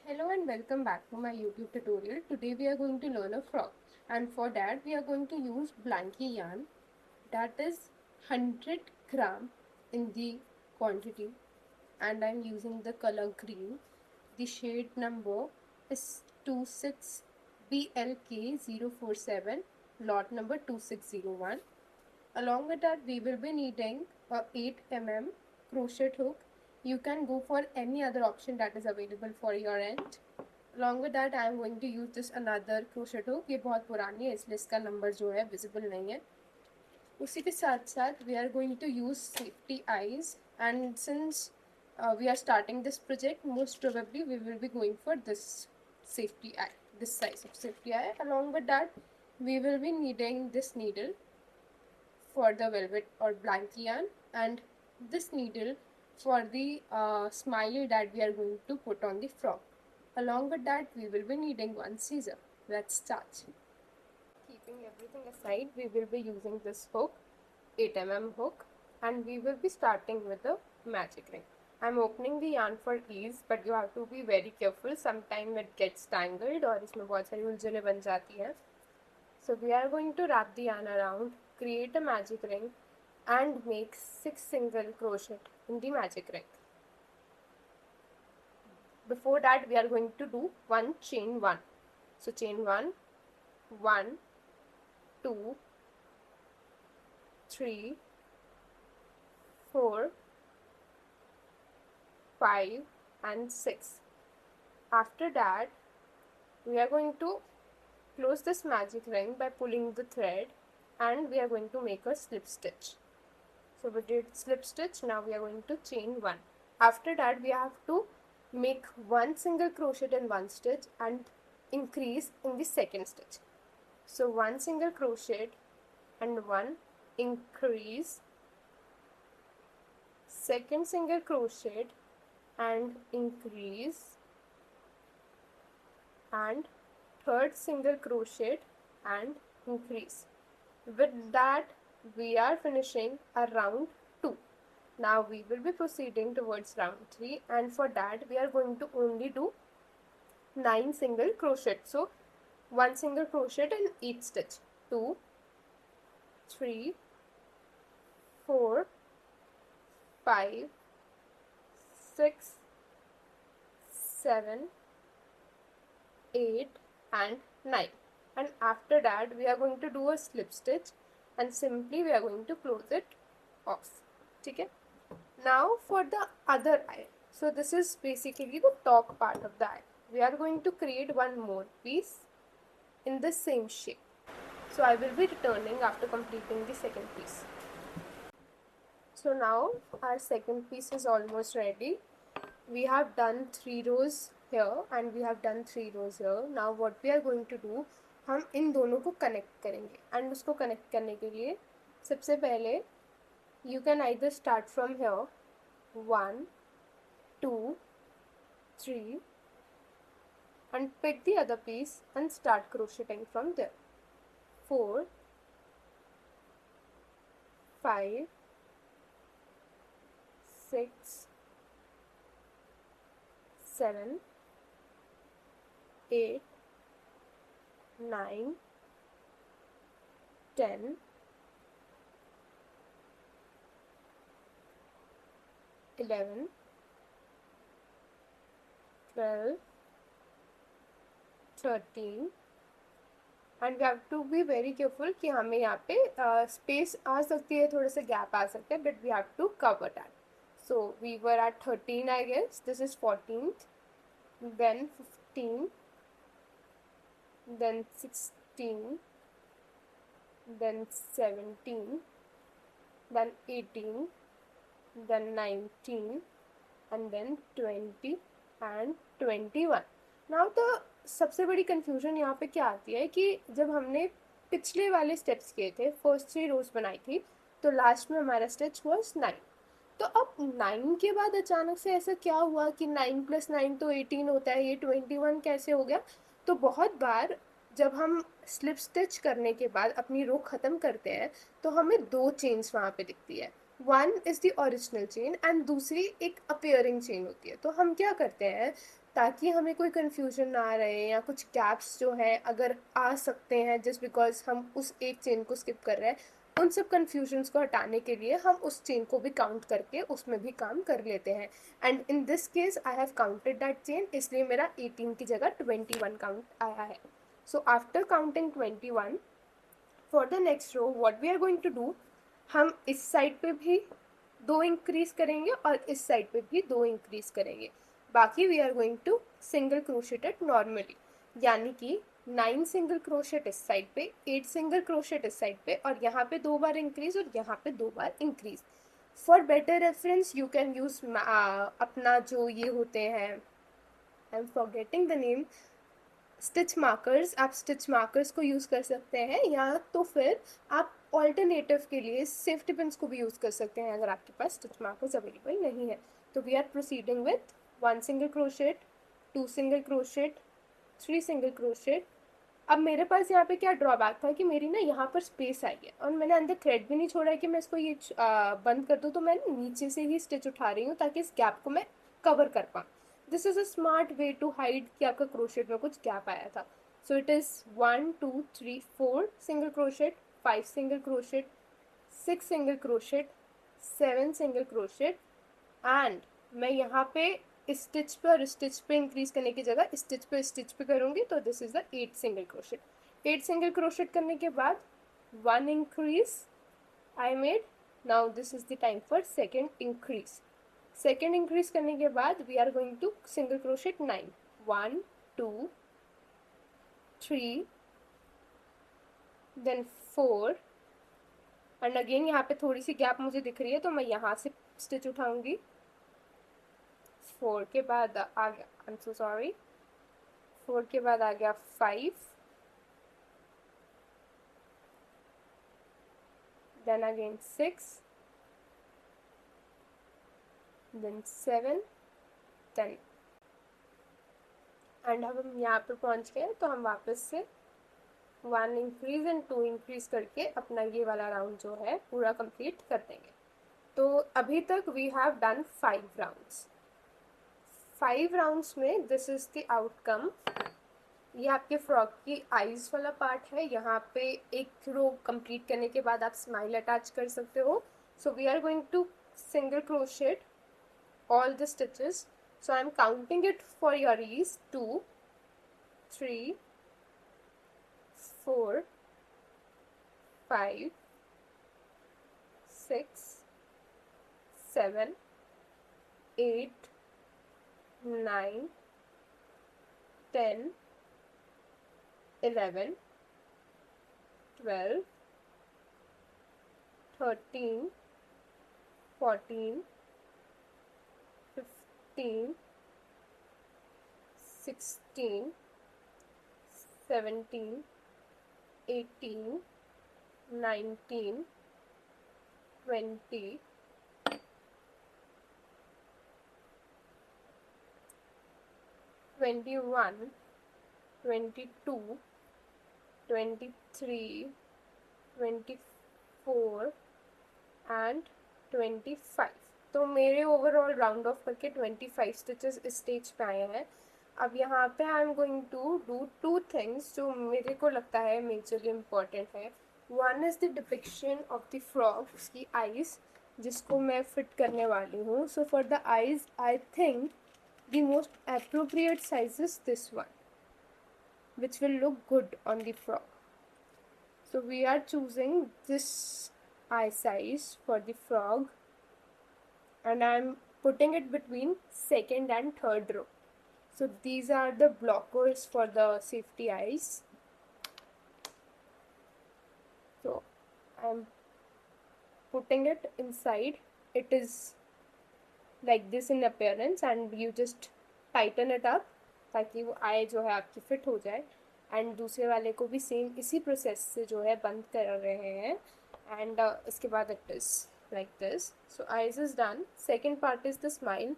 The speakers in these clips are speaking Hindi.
Hello and welcome back to my YouTube tutorial. Today we are going to learn a frog, and for that we are going to use blanky yarn, that is 100 gram in the quantity, and I'm using the color green. The shade number is 26BLK047, lot number 2601. Along with that we will be needing a 8 mm crochet hook. You can go for any other option that is available for your end. Along with that I am going to use this another crochet hook. ये बहुत पुरानी है इसलिए इसका नंबर जो है विजिबल नहीं है. उसी के साथ साथ we are going to use safety eyes, and since we are starting this project, most probably we will be going for this safety eye, this size of safety eye. Along with that we will be needing this needle for the velvet or blanky yarn, and this needle for the smiley that we are going to put on the frog. Along with that we will be needing one scissor. Let's start. Keeping everything aside, we will be using this hook, 8 mm hook, and we will be starting with the magic ring. I'm opening the yarn for ease, but you have to be very careful. Sometimes it gets tangled और इसमें बहुत सारी उलझनें बन जाती हैं. So we are going to wrap the yarn around, create a magic ring, and make 6 single crochet in the magic ring. Before that we are going to do one chain 1. So chain 1, 1, 2, 3, 4, 5 and 6. After that we are going to close this magic ring by pulling the thread, and we are going to make a slip stitch. So we did slip stitch. Now we are going to chain 1. After that we have to make one single crochet in one stitch and increase in the second stitch. So one single crochet and one increase, second single crochet and increase, and third single crochet and increase. With that we are finishing a round 2. Now we will be proceeding towards round 3, and for that we are going to only do 9 single crochet. So one single crochet in each stitch. 2, 3, 4, 5, 6, 7, 8 and 9. And after that we are going to do a slip stitch, and simply we are going to close it off. Okay? Now for the other eye. So this is basically the top part of the eye. We are going to create one more piece in the same shape. So I will be returning after completing the second piece. So now our second piece is almost ready. We have done 3 rows here and we have done 3 rows here. Now what we are going to do, हम इन दोनों को कनेक्ट करेंगे, एंड उसको कनेक्ट करने के लिए सबसे पहले you can either start from here, 1, 2, 3, and pick the other piece and start crocheting from there. 4, 5, 6, 7, 8, 9, 10, 11, 12, 13, and we have to be very careful कि हमें यहाँ पे स्पेस आ सकती है, थोड़े से गैप आ सकते हैं, but we have to cover that. So we were at 13 I guess. This is 14th, then 15, then 16, then 17, then 18, then 19, and then 20 and 21. Now the सबसे बड़ी कन्फ्यूजन यहाँ पे क्या आती है कि जब हमने पिछले वाले स्टेप्स किए थे, फर्स्ट 3 रोज बनाई थी, तो लास्ट में हमारा स्टेच वॉज 9. तो अब 9 के बाद अचानक से ऐसा क्या हुआ कि 9 + 9 तो 18 होता है, ये 21 कैसे हो गया? तो बहुत बार जब हम स्लिप स्टिच करने के बाद अपनी रो ख़त्म करते हैं तो हमें 2 चेन्स वहाँ पे दिखती है. One is the original chain and दूसरी एक अपीयरिंग चेन होती है. तो हम क्या करते हैं, ताकि हमें कोई कंफ्यूजन ना रहे या कुछ गैप्स जो हैं अगर आ सकते हैं जस्ट बिकॉज हम उस एक चेन को स्किप कर रहे हैं, उन सब कन्फ्यूजन्स को हटाने के लिए हम उस चेन को भी काउंट करके उसमें भी काम कर लेते हैं. And in this case I have counted that chain, इसलिए मेरा 18 की जगह 21 काउंट आया है. So after counting 21 for the next row what we are going to do, हम इस साइड पे भी 2 इंक्रीज करेंगे और इस साइड पे भी 2 इंक्रीज करेंगे. बाकी we are going to single crochet it normally, यानी कि 9 सिंगल क्रोशेट इस साइड पे, 8 सिंगल क्रोशेट इस साइड पे, और यहाँ पे 2 बार इंक्रीज और यहाँ पे 2 बार increase. For better reference you can use अपना जो ये होते हैं, I am forgetting the name, stitch markers. आप स्टिच मार्कर्स को यूज़ कर सकते हैं, या तो फिर आप ऑल्टरनेटिव के लिए सेफ्टी पिन्स को भी यूज़ कर सकते हैं अगर आपके पास स्टिच मार्कर्स अवेलेबल नहीं है. तो we are proceeding with 1 single crochet, 2 single crochet, 3 single crochet. अब मेरे पास यहाँ पे क्या ड्रॉबैक था कि मेरी ना यहाँ पर स्पेस आई है और मैंने अंदर थ्रेड भी नहीं छोड़ा है कि मैं इसको ये बंद कर दूँ, तो मैं नीचे से ही स्टिच उठा रही हूँ ताकि इस गैप को मैं कवर कर पाऊँ. This is a smart way to hide कि आपका क्रोशेट में कुछ गैप आया था. So it is 1 2 3 4 single crochet, 5 single crochet, 6 single crochet, 7 single crochet, and मैं यहाँ पे इस स्टिच पे और स्टिच पे इंक्रीज करने की जगह स्टिच पे करूँगी, तो this is the 8 single crochet. 8 single crochet करने के बाद 1 increase I made. Now this is the time for second increase. Second increase करने के बाद we are going to single crochet 9, 1 2 3 then 4, and again यहाँ पे थोड़ी सी गैप मुझे दिख रही है तो मैं यहाँ से स्टिच उठाऊंगी. 4 के बाद आ गया, आई एम सो सॉरी, 4 के बाद आ गया 5, then again 6, then 7, 10. एंड अब हम यहाँ पे पहुँच गए तो हम वापस से 1 इंक्रीज एंड 2 इंक्रीज करके अपना ये वाला राउंड जो है पूरा कंप्लीट कर देंगे. तो अभी तक we have done 5 rounds. 5 rounds में दिस इज द आउटकम. ये आपके फ्रॉक की आईज वाला पार्ट है. यहाँ पे एक रो कंप्लीट करने के बाद आप स्माइल अटैच कर सकते हो. So we are going to single crochet all the stitches. So I am counting it for your ease. 2 3 4 5 6 7 8 9 10 11 12 13 14 15 16 17 18 19 20 21 22 23 24 and 25. तो मेरे ओवरऑल राउंड ऑफ करके 25 स्टिचेस इस स्टेज पे आए हैं. अब यहाँ पे I am going to do 2 things जो मेरे को लगता है मेजरली इम्पॉर्टेंट है. One is the depiction of the frog, उसकी आइज़ जिसको मैं फिट करने वाली हूँ. So for the eyes I think the most appropriate size is this one which will look good on the frog. So we are choosing this eye size for the frog and I am putting it between second and third row. So these are the blockers for the safety eyes. So I am putting it inside. It is like this in appearance and you just tighten it up ताकि वो आई जो है आपकी फिट हो जाए. एंड दूसरे वाले को भी सेम इसी प्रोसेस से जो है बंद कर रहे हैं. एंड इसके बाद it is like this. So eyes is done. Second part is the smile.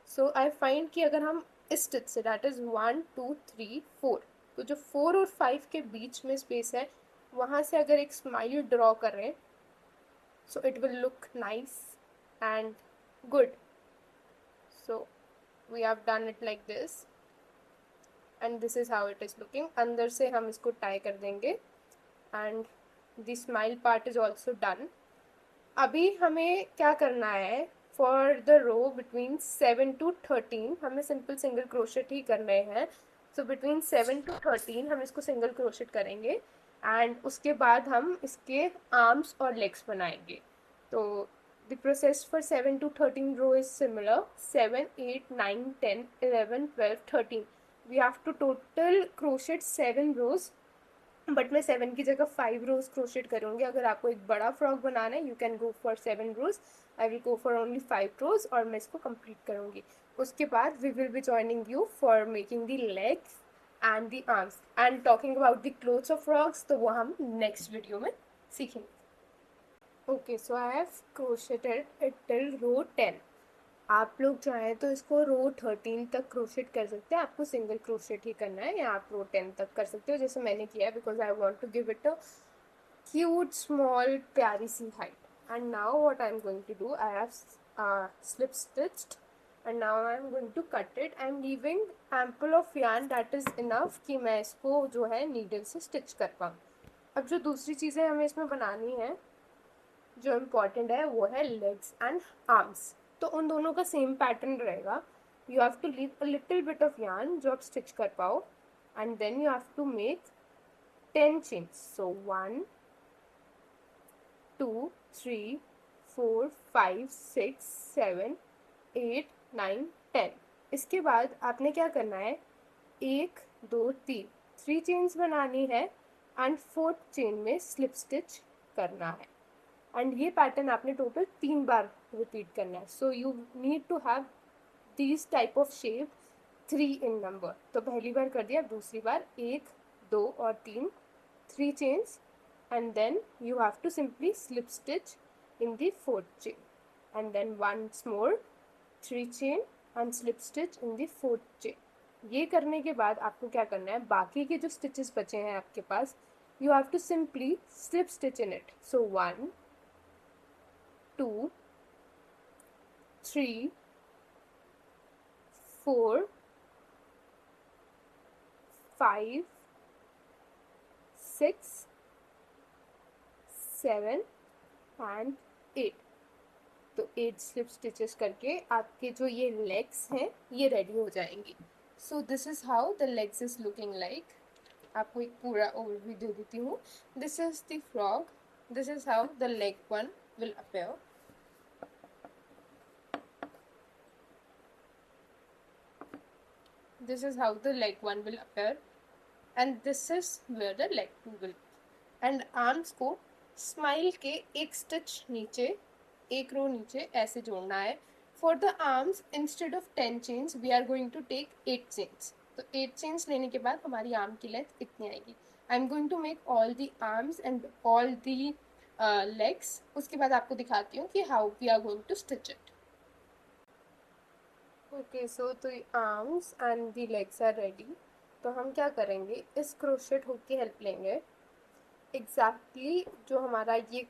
So I find कि अगर हम इस स्टिच से दैट इज़ 1 2 3 4, तो जो 4 और 5 के बीच में स्पेस है वहाँ से अगर एक स्माइल ड्रॉ करें so it will look nice and good. So we have done it like this. And this is how it is looking. अंदर से हम इसको टाई कर देंगे and the smile part is also done. अभी हमें क्या करना है, for the row between 7 to 13 हमें सिंपल सिंगल क्रोशेट ही करने हैं। सो बिटवीन 7 to 13 हम इसको सिंगल क्रोशेट करेंगे एंड उसके बाद हम इसके आर्म्स और लेग्स बनाएंगे। तो the process for 7 to 13 row is similar. 7, 8, 9, 10, 11, 12, 13 we have to total crochet 7 rows, but मैं 7 की जगह 5 रोज क्रोशेट करूँगी। अगर आपको एक बड़ा फ्रॉक बनाना है, you can go for 7 rows. I will go for only 5 rows और मैं इसको कंप्लीट करूँगी। उसके बाद we will be joining you for making the legs and the arms and talking about the clothes of frocks, तो वो हम नेक्स्ट वीडियो में सीखेंगे। Okay, so I have crocheted it till row 10। आप लोग चाहें तो इसको रो 13 तक क्रोशेट कर सकते हैं। आपको सिंगल क्रोशेट ही करना है, या आप रो 10 तक कर सकते हो जैसे मैंने किया है, because I want to give it a cute small प्यारी सी height. And now what I am going to do, I have slip stitched and now I am going to cut it. I am leaving ample of yarn that is enough कि मैं इसको जो है नीडल से स्टिच कर पाऊँ। अब जो दूसरी चीज़ें हमें इसमें बनानी है जो इम्पॉर्टेंट है वो है लेग्स एंड आर्म्स। तो उन दोनों का सेम पैटर्न रहेगा। You have to leave a little bit of yarn जो आप स्टिच कर पाओ and then you have to make 10 chains. So 1, 2, 3, 4, 5, 6, 7, 8, 9, 10। इसके बाद आपने क्या करना है, 1, 2, 3 3 चेन्स बनानी है एंड 4th चेन में स्लिप स्टिच करना है। एंड ये पैटर्न आपने टोटल 3 बार रिपीट करना है। So you need to have these type of shape 3 in number. तो पहली बार कर दिया, दूसरी बार 1, 2 और 3 3 chains and then you have to simply slip stitch in the 4th chain and then once more 3 chain and slip stitch in the 4th chain। ये करने के बाद आपको क्या करना है, बाकी के जो स्टिचेस बचे हैं आपके पास, you have to simply slip stitch in it। so 1, 2, 3, 4, 5, 6, 7 and 8। तो 8 स्लिप स्टिचेस करके आपके जो ये लेग्स हैं ये रेडी हो जाएंगी। सो this is how the legs is looking like. आपको एक पूरा ओवरव्यू दे देती हूँ। This is the frock, this is how the leg one will appear. This is how the leg 1 will appear and this is where the leg 2 will be। and arms को स्माइल के एक स्टिच नीचे, एक रो नीचे ऐसे जोड़ना है। For the arms instead of 10 chains we are going to take 8 chains. तो 8 चेन्स लेने के बाद हमारी आर्म की लेंथ इतनी आएगी। I am going to make all the arms and all the legs. उसके बाद आपको दिखाती हूँ कि how we are going to stitch it. Okay, so the arms and the legs are ready. तो हम क्या करेंगे, इस क्रोशेट हुक की हेल्प लेंगे। एग्जैक्टली जो हमारा ये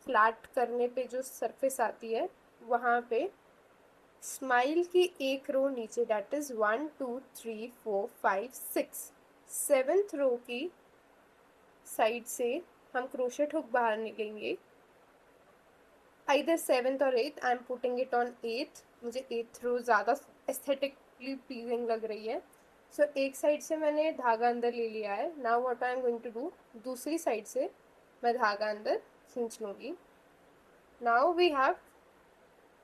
फ्लैट करने पे जो सरफेस आती है वहाँ पे स्माइल की एक रो नीचे, डैट इज 1, 2, 3, 4, 5, 6 7th रो की साइड से हम क्रोशेट हुक बाहर निकलेंगे। either 7th और 8th, I am putting it on 8th। मुझे 8th रो ज़्यादा एस्थेटिकली प्लीजिंग लग रही है। सो एक साइड से मैंने धागा अंदर ले लिया है। Now what I am going to do, दूसरी साइड से मैं धागा अंदर खींच लूँगी। Now we have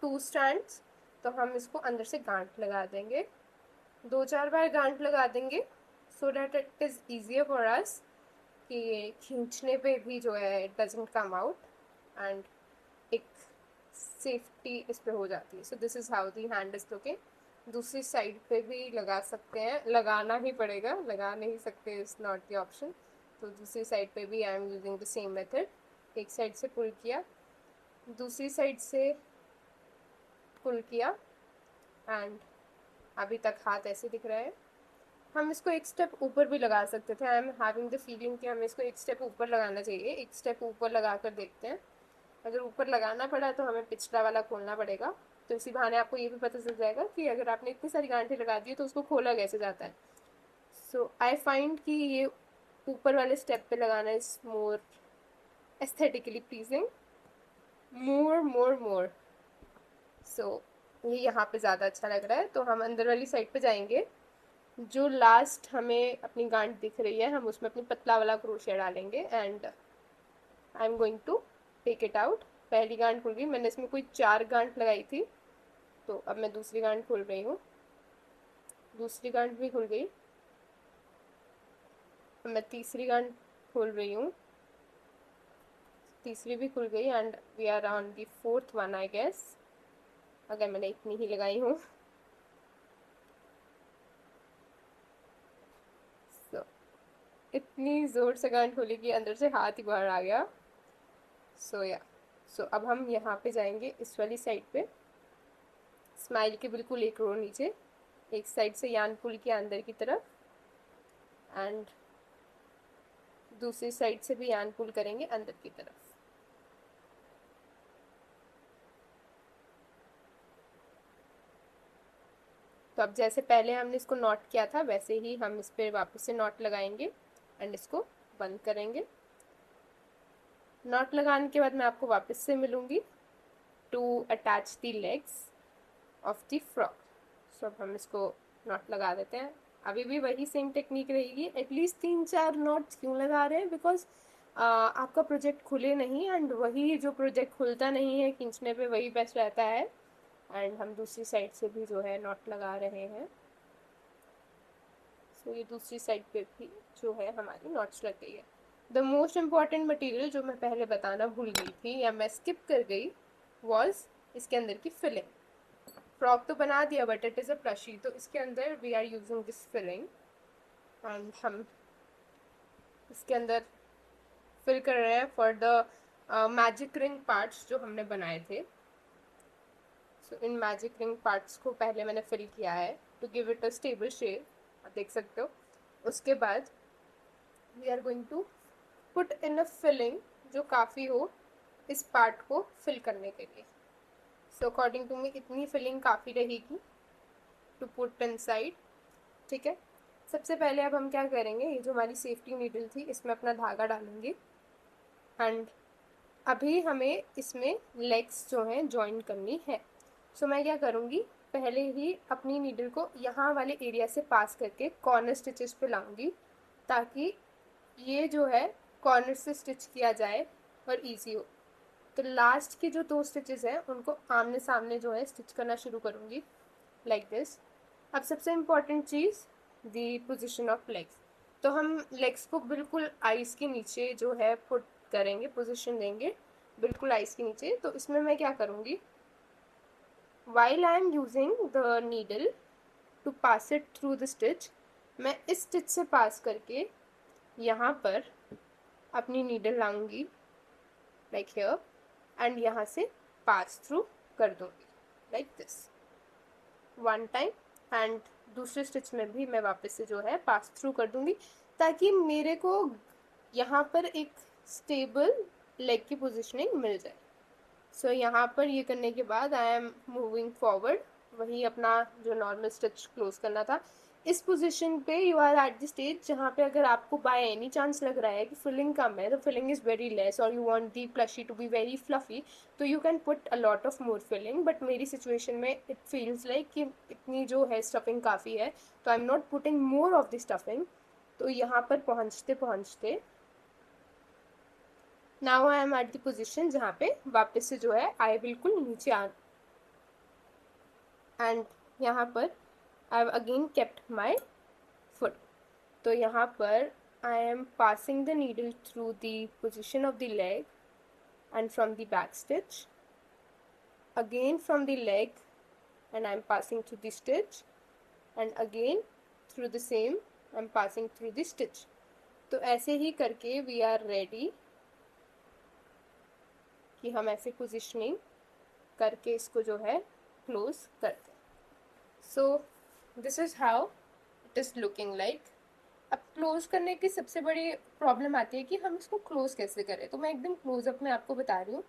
2 strands. तो हम इसको अंदर से गांठ लगा देंगे, 2-4 बार गांठ लगा देंगे so that it is easier for us कि खींचने पे भी जो है it doesn't come out and एक सेफ्टी इस पे हो जाती है। So this is how the hand is looking. दूसरी साइड पे भी लगा सकते हैं, लगाना ही पड़ेगा, लगा नहीं सकते, इज़ नॉट द ऑप्शन। तो दूसरी साइड पे भी I am using the same method. एक साइड से पुल किया, दूसरी साइड से पुल किया एंड अभी तक हाथ ऐसे दिख रहा है। हम इसको एक स्टेप ऊपर भी लगा सकते थे। I am having the feeling कि हमें इसको एक स्टेप ऊपर लगाना चाहिए। एक स्टेप ऊपर लगा कर देखते हैं। अगर ऊपर लगाना पड़ा तो हमें पिछला वाला खोलना पड़ेगा। तो इसी बहाने आपको ये भी पता चल जाएगा कि अगर आपने इतनी सारी गांठें लगा दी तो उसको खोला कैसे जाता है। सो आई फाइंड कि ये ऊपर वाले स्टेप पे लगाना इज मोर एस्थेटिकली प्लीजिंग, मोर। सो ये यहाँ पे ज़्यादा अच्छा लग रहा है, तो हम अंदर वाली साइड पे जाएंगे। जो लास्ट हमें अपनी गांठ दिख रही है, हम उसमें अपनी पतला वाला क्रोशिया डालेंगे and I am going to take it out. पहली गांठ खुल गई, मैंने इसमें कोई 4 गांठ लगाई थी, तो अब मैं दूसरी गांठ खोल रही हूँ। दूसरी गांठ भी खुल गई, अब मैं तीसरी गांठ खोल रही हूँ। तीसरी भी खुल गई and we are on the fourth one I guess, अगर मैंने इतनी ही लगाई हूँ। so, इतनी जोर से गांठ खोली कि अंदर से हाथ ही बाहर आ गया। सो अब हम यहाँ पे जाएंगे इस वाली साइड पे, स्माइल के बिल्कुल एक रो नीचे, एक साइड से यान पुल के अंदर की तरफ एंड दूसरी साइड से भी यान पुल करेंगे अंदर की तरफ। तो अब जैसे पहले हमने इसको नॉट किया था वैसे ही हम इस पर वापस से नॉट लगाएंगे एंड इसको बंद करेंगे। नॉट लगाने के बाद मैं आपको वापस से मिलूंगी to attach the legs of the frock. So अब हम इसको नॉट लगा देते हैं। अभी भी वही सेम टेक्निक रहेगी, एटलीस्ट 3-4 नॉट्स क्यों लगा रहे हैं, बिकॉज आपका प्रोजेक्ट खुले नहीं एंड वही जो प्रोजेक्ट खुलता नहीं है खींचने पे वही बेस्ट रहता है। एंड हम दूसरी साइड से भी जो है नॉट लगा रहे हैं। सो ये दूसरी साइड पे भी जो है हमारी नॉट्स लग गई है। द मोस्ट इम्पॉर्टेंट मटेरियल जो मैं पहले बताना भूल गई थी या मैं स्किप कर गई वॉज इसके अंदर की फिलिंग। फ्रॉक तो बना दिया but it is a plushy, तो इसके अंदर we are using this filling and हम इसके अंदर फिल कर रहे हैं for the magic ring parts जो हमने बनाए थे। सो इन मैजिक रिंग पार्ट्स को पहले मैंने फिल किया है to give it a stable shape, आप देख सकते हो। उसके बाद we are going to put in a filling जो काफ़ी हो इस पार्ट को फिल करने के लिए। सो अकॉर्डिंग टू मी इतनी फिलिंग काफ़ी रहेगी टू पुट इन साइड, ठीक है। सबसे पहले अब हम क्या करेंगे, ये जो हमारी सेफ्टी नीडल थी इसमें अपना धागा डालेंगे एंड अभी हमें इसमें लेग्स जो हैं ज्वाइन करनी है। सो मैं क्या करूँगी, पहले ही अपनी नीडल को यहाँ वाले एरिया से पास करके कॉर्नर स्टिचेस पे लाऊंगी ताकि ये जो है कॉर्नर से स्टिच किया जाए और इजी हो। तो लास्ट के जो 2 स्टिचेस हैं उनको आमने सामने जो है स्टिच करना शुरू करूँगी लाइक दिस। अब सबसे important cheese the position of legs. तो हम लेग्स को बिल्कुल आइस के नीचे जो है पुट करेंगे, पोजिशन देंगे बिल्कुल आइस के नीचे। तो इसमें मैं क्या करूँगी, while I am using the needle to pass it through the stitch, मैं इस स्टिच से पास करके यहाँ पर अपनी नीडल लाऊंगी लाइक हियर एंड यहाँ से पास थ्रू कर दूंगी लाइक दिस 1 टाइम एंड दूसरे स्टिच में भी मैं वापस से जो है पास थ्रू कर दूंगी ताकि मेरे को यहाँ पर एक स्टेबल लेग की पोजिशनिंग मिल जाए। सो यहाँ पर ये करने के बाद आई एम मूविंग फॉरवर्ड, वही अपना जो नॉर्मल स्टिच क्लोज करना था। इस पोजीशन पे you are at the stage जहाँ पे अगर आपको बाय एनी चांस लग रहा है कि फिलिंग कम है, तो फिलिंग इज़ वेरी लेस और you want the plushie to be very fluffy, तो you can put a lot of more filling. But मेरी सिचुएशन में इट फील्स लाइक कि इतनी जो है स्टफिंग काफ़ी है, तो I am not putting more of the stuffing. तो यहाँ पर पहुँचते पहुँचते now I am at the position जहाँ पे वापस से जो है आई बिल्कुल नीचे आ एंड यहाँ पर I have again kept my foot. तो यहाँ पर आई am passing the needle through the position of the leg and from the back stitch again from the leg and I'm passing through the stitch and again through the same I'm passing through the stitch। तो ऐसे ही करके we are ready कि हम ऐसे पोजिशनिंग करके इसको जो है क्लोज करते हैं। So this is how it is looking like. अब क्लोज करने की सबसे बड़ी प्रॉब्लम आती है कि हम इसको क्लोज कैसे करें। तो मैं एकदम क्लोजअप में आपको बता रही हूँ,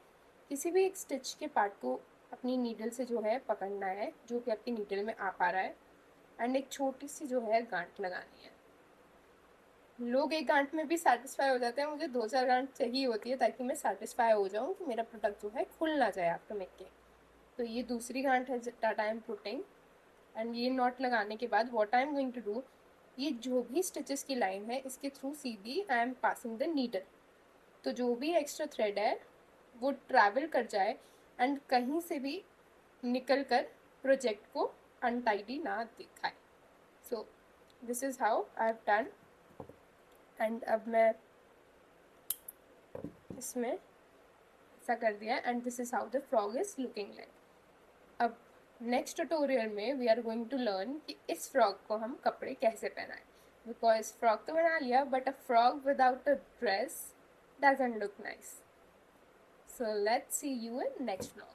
किसी भी एक स्टिच के पार्ट को अपनी नीडल से जो है पकड़ना है जो कि आपकी नीडल में आ पा रहा है एंड एक छोटी सी जो है गांठ लगानी है। लोग एक गांठ में भी सेटिस्फाई हो जाते हैं, मुझे 2-4 गांठ चाहिए होती है ताकि मैं सेटिस्फाई हो जाऊँ कि मेरा प्रोडक्ट जो है खुल ना जाए आफ्टर मेकिंग। तो ये दूसरी गांठ है that I am putting. And ये नॉट लगाने के बाद what I am going to do, ये जो भी स्टिचेस की लाइन है इसके थ्रू सीधी I am passing the needle. तो जो भी एक्स्ट्रा थ्रेड है वो ट्रैवल कर जाए एंड कहीं से भी निकल कर प्रोजेक्ट को अनटाइडी ना दिखाए। So this is how I have done. And अब मैं इसमें ऐसा कर दिया and this is how the frog is looking like. अब नेक्स्ट ट्यूटोरियल में we are going to learn कि इस फ्रॉक को हम कपड़े कैसे पहनाएं, बिकॉज फ्रॉक तो बना लिया but a frock without a dress doesn't look nice. So let's see you in next vlog.